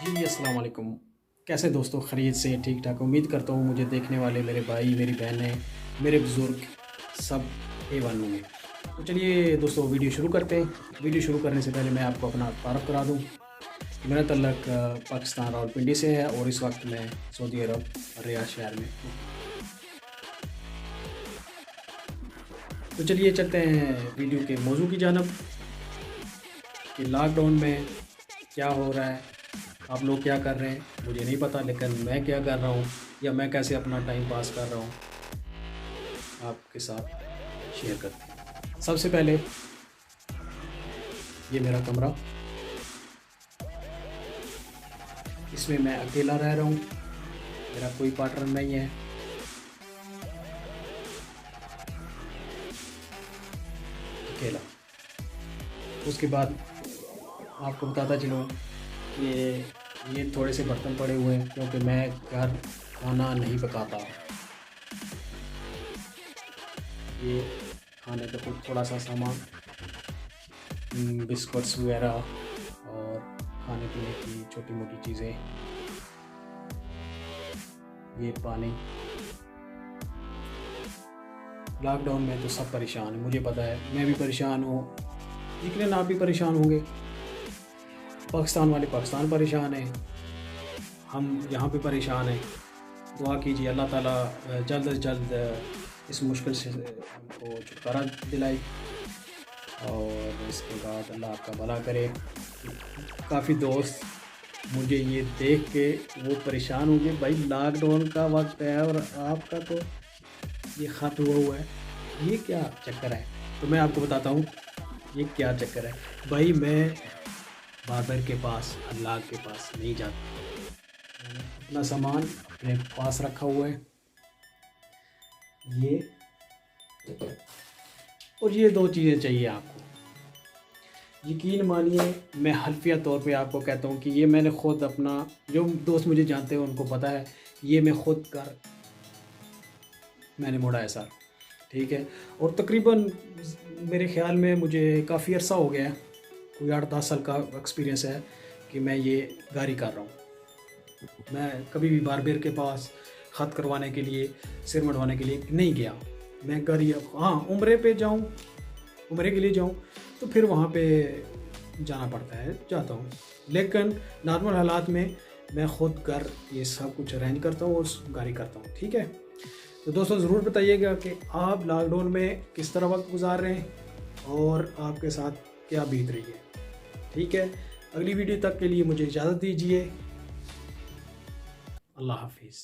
जी अस्सलाम वालेकुम। कैसे दोस्तों, खैरियत से ठीक ठाक? उम्मीद करता हूँ मुझे देखने वाले मेरे भाई, मेरी बहनें, मेरे बुज़ुर्ग सब A1 होंगे। तो चलिए दोस्तों, वीडियो शुरू करते हैं। वीडियो शुरू करने से पहले मैं आपको अपना तारुफ़ करा दूँ कि मेरा तल्लक पाकिस्तान रावलपिंडी से है और इस वक्त मैं सऊदी अरब रियाद शहर में हूँ। तो चलिए चलते हैं वीडियो के मौजू की जानब कि लॉकडाउन में क्या हो रहा है, आप लोग क्या कर रहे हैं मुझे नहीं पता, लेकिन मैं क्या कर रहा हूँ या मैं कैसे अपना टाइम पास कर रहा हूँ आपके साथ शेयर करते हैं। सबसे पहले ये मेरा कमरा, इसमें मैं अकेला रह रहा हूँ, मेरा कोई पार्टनर नहीं है, अकेला। उसके बाद आपको बताता चलूँ कि ये थोड़े से बर्तन पड़े हुए हैं क्योंकि मैं घर खाना नहीं पकाता। ये खाने का कुछ थोड़ा सा सामान, बिस्कुट्स वगैरह और खाने पीने की छोटी मोटी चीज़ें, ये पानी। लॉकडाउन में तो सब परेशान हैं, मुझे पता है, मैं भी परेशान हूँ, यकीनन आप भी परेशान होंगे। पाकिस्तान वाले पाकिस्तान परेशान हैं, हम यहाँ पे परेशान हैं। दुआ कीजिए अल्लाह ताला जल्द से जल्द इस मुश्किल से हमको छुटकारा दिलाए और इसके बाद अल्लाह आपका भला करे। काफ़ी दोस्त मुझे ये देख के वो परेशान होंगे, भाई लॉकडाउन का वक्त है और आपका तो ये ख़त्म हुआ है, ये क्या चक्कर है? तो मैं आपको बताता हूँ ये क्या चक्कर है। भाई मैं बार्बर के पास, अल्लाह के पास नहीं जाता, मैंने अपना सामान अपने पास रखा हुआ है, ये और ये दो चीज़ें चाहिए आपको। यकीन मानिए, मैं हल्फिया तौर पे आपको कहता हूँ कि ये मैंने ख़ुद अपना, जो दोस्त मुझे जानते हैं उनको पता है, ये मैं ख़ुद कर मैंने मोड़ा है सर, ठीक है। और तकरीबन मेरे ख़्याल में मुझे काफ़ी अरसा हो गया है, कोई 8-10 साल का एक्सपीरियंस है कि मैं ये गारी कर रहा हूँ। मैं कभी भी बार्बर के पास ख़त करवाने के लिए, सिर मढ़वाने के लिए नहीं गया। मैं गारी, हाँ, उम्रे पे जाऊँ, उम्रे के लिए जाऊँ तो फिर वहाँ पे जाना पड़ता है, जाता हूँ, लेकिन नॉर्मल हालात में मैं ख़ुद घर ये सब कुछ अरेंज करता हूँ और गारी करता हूँ, ठीक है। तो दोस्तों ज़रूर बताइएगा कि आप लॉकडाउन में किस तरह वक्त गुजार रहे हैं और आपके साथ क्या बीत रही है, ठीक है। अगली वीडियो तक के लिए मुझे इजाज़त दीजिए। अल्लाह हाफिज़।